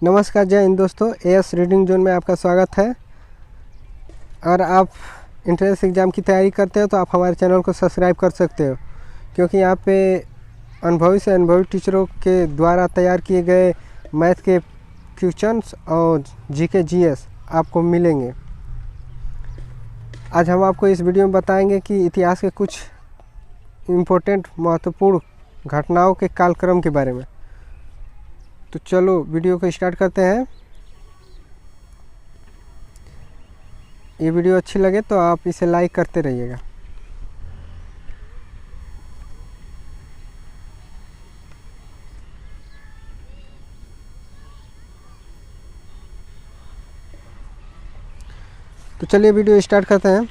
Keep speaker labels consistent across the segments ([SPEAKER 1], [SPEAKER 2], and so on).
[SPEAKER 1] नमस्कार, जय हिंद दोस्तों। एएस रीडिंग जोन में आपका स्वागत है। अगर आप इंट्रेंस एग्ज़ाम की तैयारी करते हो तो आप हमारे चैनल को सब्सक्राइब कर सकते हो, क्योंकि यहाँ पे अनुभवी से अनुभवी टीचरों के द्वारा तैयार किए गए मैथ के क्वेश्चंस और जीके जीएस आपको मिलेंगे। आज हम आपको इस वीडियो में बताएंगे कि इतिहास के कुछ इम्पोर्टेंट महत्वपूर्ण घटनाओं के कालक्रम के बारे में। तो चलो वीडियो को स्टार्ट करते हैं। ये वीडियो अच्छी लगे तो आप इसे लाइक करते रहिएगा। तो चलिए वीडियो स्टार्ट करते हैं।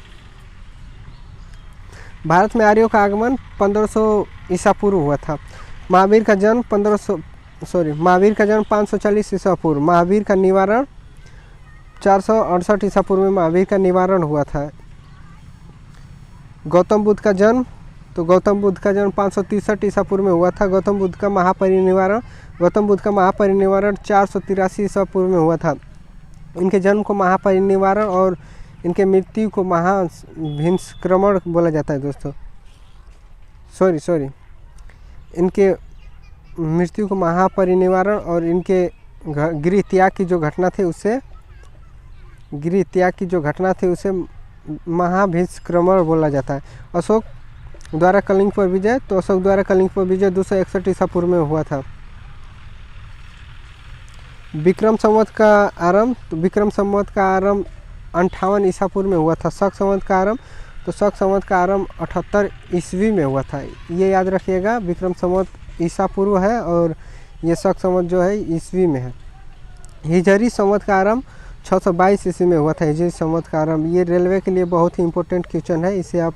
[SPEAKER 1] भारत में आर्यों का आगमन 1500 ईसा पूर्व हुआ था। महावीर का जन्म 540 ईसा पूर्व। महावीर का निवारण 468 ईसा पूर्व में महावीर का निवारण हुआ था। गौतम बुद्ध का जन्म 563 ईसा पूर्व में हुआ था। गौतम बुद्ध का महापरिनिर्वाण 483 ईसा पूर्व में हुआ था। इनके जन्म को महापरिनिर्वाण और इनके मृत्यु को महाभिंस्क्रमण बोला जाता है दोस्तों। इनके मृत्यु को महापरिनिर्वाण और इनके गृह त्याग की जो घटना थी उसे महाभिंस्क्रमण बोला जाता है। अशोक द्वारा कलिंग पर विजय 261 ईसा पूर्व में हुआ था। विक्रम संवत का आरंभ 58 ईसा पूर्व में हुआ था। शक संवत का आरंभ 78 ईस्वी में हुआ था। ये याद रखिएगा, विक्रम संवत ईसा पूर्व है और ये शक संवत जो है ईस्वी में है। हिजरी संवत का आरंभ 622 ईस्वी में हुआ था। हिजरी संवत का आरंभ, ये रेलवे के लिए बहुत ही इंपॉर्टेंट क्वेश्चन है, इसे आप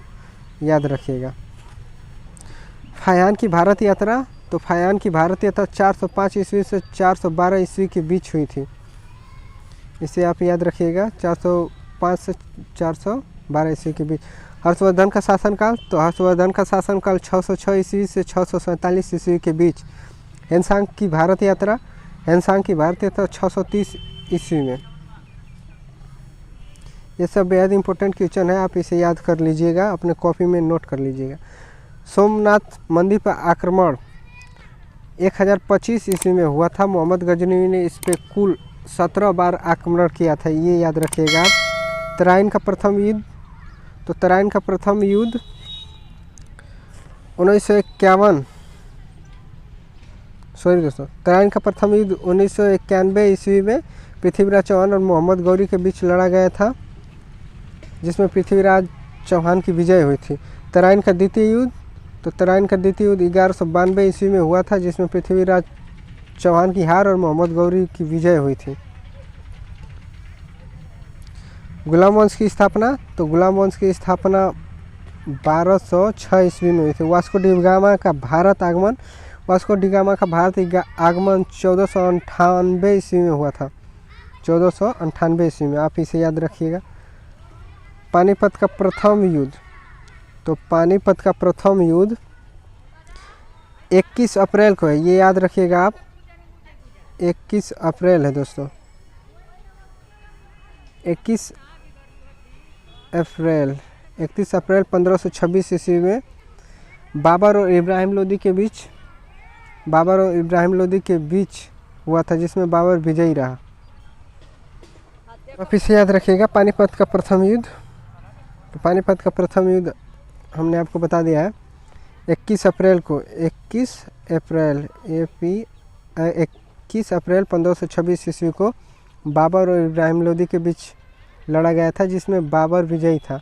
[SPEAKER 1] याद रखिएगा। फाहियान की भारत यात्रा 405 ईस्वी से 412 ईस्वी के बीच हुई थी। इसे आप याद रखिएगा, 405 से 412 ईस्वी के बीच। हर्षवर्धन का शासनकाल 606 ईस्वी से 647 ईस्वी के बीच। हेनसांग की भारत यात्रा 630 ईस्वी में। ये सब बेहद इंपॉर्टेंट क्वेश्चन है, आप इसे याद कर लीजिएगा, अपने कॉपी में नोट कर लीजिएगा। सोमनाथ मंदिर पर आक्रमण 1025 ईस्वी में हुआ था। मोहम्मद गजनवी ने इस पर कुल 17 बार आक्रमण किया था, ये याद रखिएगा। तराइन का प्रथम युद्ध 1991 ईस्वी में पृथ्वीराज चौहान और मोहम्मद गौरी के बीच लड़ा गया था, जिसमें पृथ्वीराज चौहान की विजय हुई थी। तराइन का द्वितीय युद्ध 1192 ईस्वी में हुआ था, जिसमें पृथ्वीराज चौहान की हार और मोहम्मद गौरी की विजय हुई थी। गुलाम वंश की स्थापना 1206 ईस्वी में हुई थी। वास्को डी गामा का भारत आगमन 1498 ईस्वी में हुआ था। 1498 ईस्वी में, आप इसे याद रखिएगा। पानीपत का प्रथम युद्ध 21 अप्रैल को है, ये याद रखिएगा आप, 21 अप्रैल है दोस्तों। 31 अप्रैल 1526 ईस्वी में बाबर और इब्राहिम लोदी के बीच हुआ था, जिसमें बाबर विजयी रहा। आप इसे याद रखिएगा। पानीपत का प्रथम युद्ध हमने आपको बता दिया है। 21 अप्रैल 1526 ईस्वी को बाबर और इब्राहिम लोदी के बीच लड़ा गया था, जिसमें बाबर विजयी था।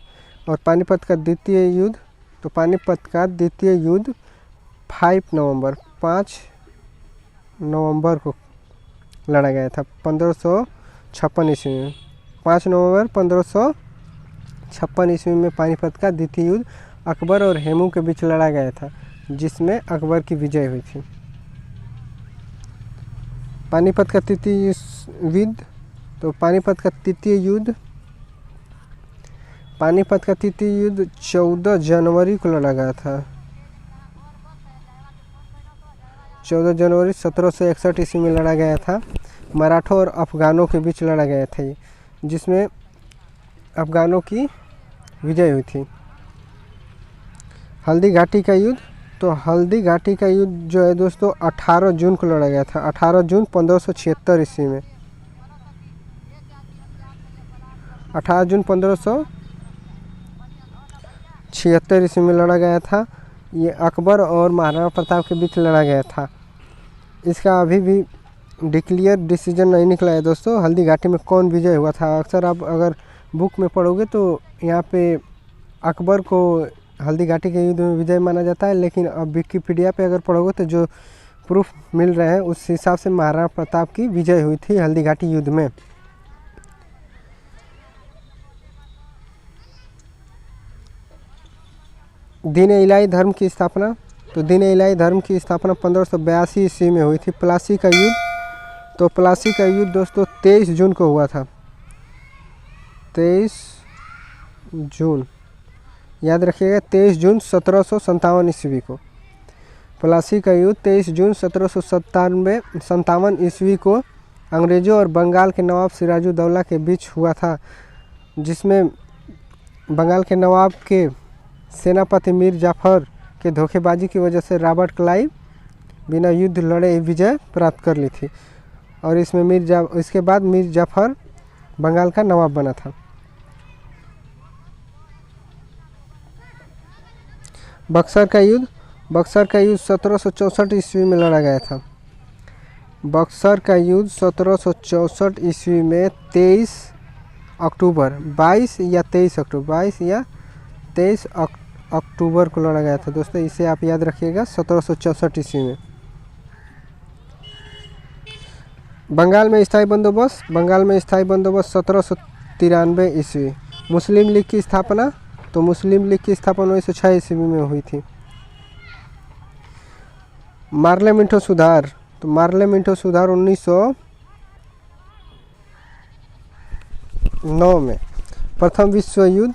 [SPEAKER 1] और पानीपत का द्वितीय युद्ध 5 नवंबर को लड़ा गया था, 1556 ईस्वी में। 5 नवंबर 1556 ईस्वी में पानीपत का द्वितीय युद्ध अकबर और हेमू के बीच लड़ा गया था, जिसमें अकबर की विजय हुई थी। पानीपत का तृतीय युद्ध 14 जनवरी को लड़ा गया था। 14 जनवरी 1761 ईस्वी में लड़ा गया था। मराठों और अफ़गानों के बीच लड़ा गया था ये, जिसमें अफ़गानों की विजय हुई थी। हल्दी घाटी का युद्ध, तो हल्दी घाटी का युद्ध जो है दोस्तों 18 जून को लड़ा गया था, 18 जून 1576 ईस्वी में। 18 जून 1576 ईस्वी में लड़ा गया था। ये अकबर और महाराणा प्रताप के बीच लड़ा गया था। इसका अभी भी डिक्लियर डिसीजन नहीं निकला है दोस्तों, हल्दी घाटी में कौन विजय हुआ था। अक्सर आप अगर बुक में पढ़ोगे तो यहाँ पे अकबर को हल्दी घाटी के युद्ध में विजय माना जाता है, लेकिन अब विकिपीडिया पे अगर पढ़ोगे तो जो प्रूफ मिल रहे हैं उस हिसाब से महाराणा प्रताप की विजय हुई थी हल्दी घाटी युद्ध में। दीन इलाही धर्म की स्थापना, तो दीन इलाही धर्म की स्थापना 1582 ईस्वी में हुई थी। प्लासी का युद्ध, तो प्लासी का युद्ध दोस्तों 23 जून को हुआ था। 23 जून, याद रखिएगा, 23 जून 1757 ईस्वी को। प्लासी का युद्ध 23 जून 1757 ईस्वी को अंग्रेज़ों और बंगाल के नवाब सिराजुद्दौला के बीच हुआ था, जिसमें बंगाल के नवाब के सेनापति मीर जाफ़र के धोखेबाजी की वजह से रॉबर्ट क्लाइव बिना युद्ध लड़े विजय प्राप्त कर ली थी, और इसमें इसके बाद मीर जाफ़र बंगाल का नवाब बना था। बक्सर का युद्ध, बक्सर का युद्ध 1764 ईस्वी में लड़ा गया था। बक्सर का युद्ध 1764 ईस्वी में 22 या 23 अक्टूबर को लड़ा गया था दोस्तों, इसे आप याद रखिएगा 1764 ईस्वी में। बंगाल में स्थायी बंदोबस्त, बंगाल में स्थायी बंदोबस्त 1793 ईस्वी। मुस्लिम लीग की स्थापना, तो मुस्लिम लीग की स्थापना 1906 ईस्वी में हुई थी। मार्लेमिंटो सुधार, तो मार्लेमिंटो सुधार 1909 में। प्रथम विश्व युद्ध,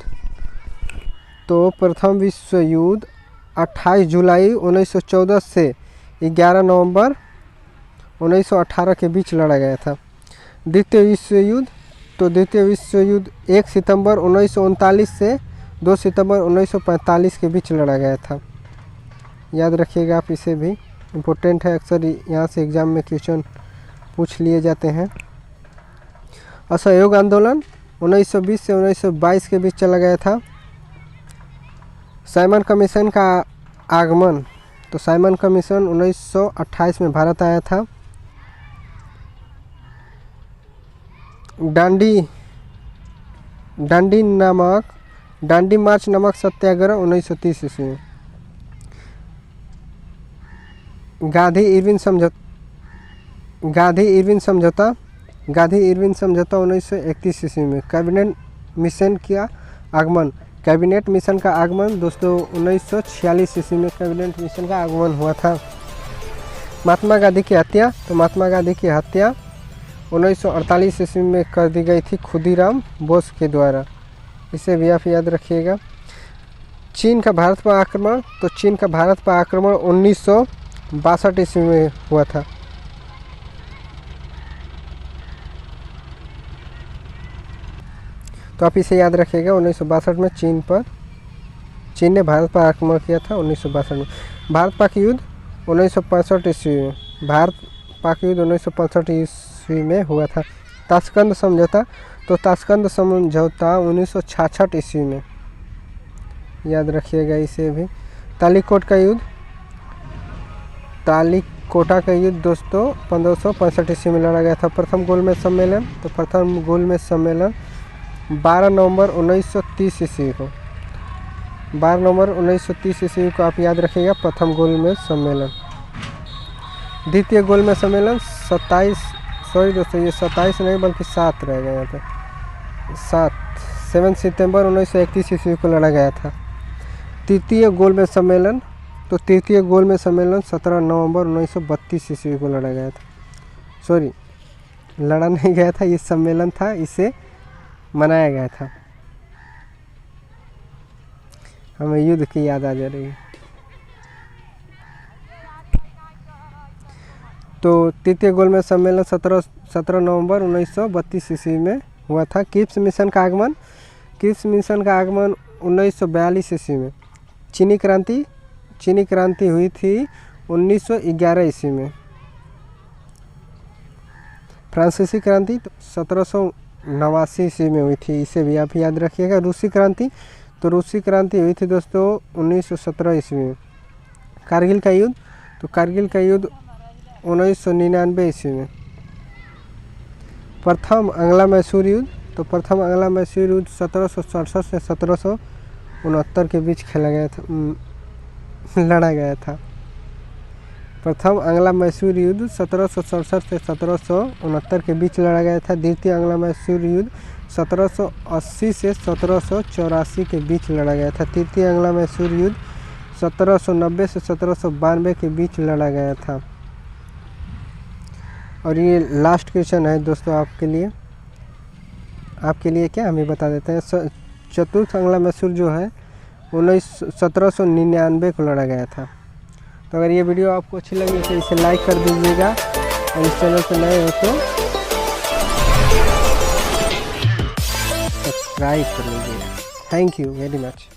[SPEAKER 1] तो प्रथम विश्व युद्ध 28 जुलाई 1914 से 11 नवंबर 1918 के बीच लड़ा गया था। द्वितीय विश्व युद्ध, तो द्वितीय विश्व युद्ध 1 सितंबर 1939 से 2 सितंबर 1945 के बीच लड़ा गया था। याद रखिएगा आप, इसे भी इम्पोर्टेंट है, अक्सर यहाँ से एग्ज़ाम में क्वेश्चन पूछ लिए जाते हैं। असहयोग आंदोलन 1920 से 1922 के बीच चला गया था। साइमन कमीशन का आगमन, तो साइमन कमीशन 1928 में भारत आया था। डांडी मार्च नामक सत्याग्रह 1930 ईस्वी में। गांधी इरविन समझौता 1931 ईस्वी में। कैबिनेट मिशन का आगमन दोस्तों 1946 ईस्वी में कैबिनेट मिशन का आगमन हुआ था। महात्मा गांधी की हत्या, तो महात्मा गांधी की हत्या 1948 ईस्वी में कर दी गई थी खुदीराम बोस के द्वारा, इसे भी आप याद रखिएगा। चीन का भारत पर आक्रमण, तो चीन का भारत पर आक्रमण 1962 ईस्वी में हुआ था। तो आप इसे याद रखिएगा, 1962 में चीन ने भारत पर आक्रमण किया था 1962 में। भारत पाक युद्ध 1965 ईस्वी में, भारत पाक युद्ध 1965 ईस्वी में हुआ था। ताशकंद समझौता, तो ताशकंद समझौता 1966 ईस्वी में, याद रखिएगा इसे भी। तालीकोटा का युद्ध दोस्तों 1565 ईस्वी में लड़ा गया था। प्रथम गोलमेज सम्मेलन, तो प्रथम गोलमेज सम्मेलन 12 नवंबर 1930 ईस्वी को, 12 नवंबर 1930 ईस्वी को आप याद रखिएगा प्रथम गोलमेज सम्मेलन। द्वितीय गोलमेज सम्मेलन 27 नहीं बल्कि 7 रह गया था, 7 सितंबर 1931 ईस्वी को लड़ा गया था। तृतीय गोलमेज सम्मेलन, तो तृतीय गोलमेज सम्मेलन 17 नवंबर 1932 ईस्वी को लड़ा गया था। लड़ा नहीं गया था, ये सम्मेलन था, इसे मनाया गया था। हमें युद्ध की याद आ जा रही है। तो तृतीय गोलमेज सम्मेलन 17 नवंबर 1932 ईस्वी में हुआ था। क्रिप्स मिशन का आगमन 1942 ईस्वी में। चीनी क्रांति हुई थी 1911 ईस्वी में। फ्रांसीसी क्रांति 1789 ईस्वी में हुई थी, इसे भी आप याद रखिएगा। रूसी क्रांति हुई थी दोस्तों 1917 ईस्वी में। कारगिल का युद्ध 1999 ईस्वी में। प्रथम आंग्ला मैसूर युद्ध 1767 से 1769 के बीच लड़ा गया था। प्रथम आंग्ला मैसूर युद्ध 1767 से 1769 के बीच लड़ा गया था। द्वितीय आंग्ला मैसूर युद्ध 1780 से 1784 के बीच लड़ा गया था। तृतीय आंग्ला मैसूर युद्ध 1790 से 1792 के बीच लड़ा गया था। और ये लास्ट क्वेश्चन है दोस्तों आपके लिए क्या हमें बता देते हैं। चतुर्थ आंग्ला मैसूर जो है 1799 को लड़ा गया था। तो अगर ये वीडियो आपको अच्छी लगी तो इसे लाइक कर दीजिएगा और इस चैनल पर नए हो तो सब्सक्राइब कर लीजिएगा। Thank you very much.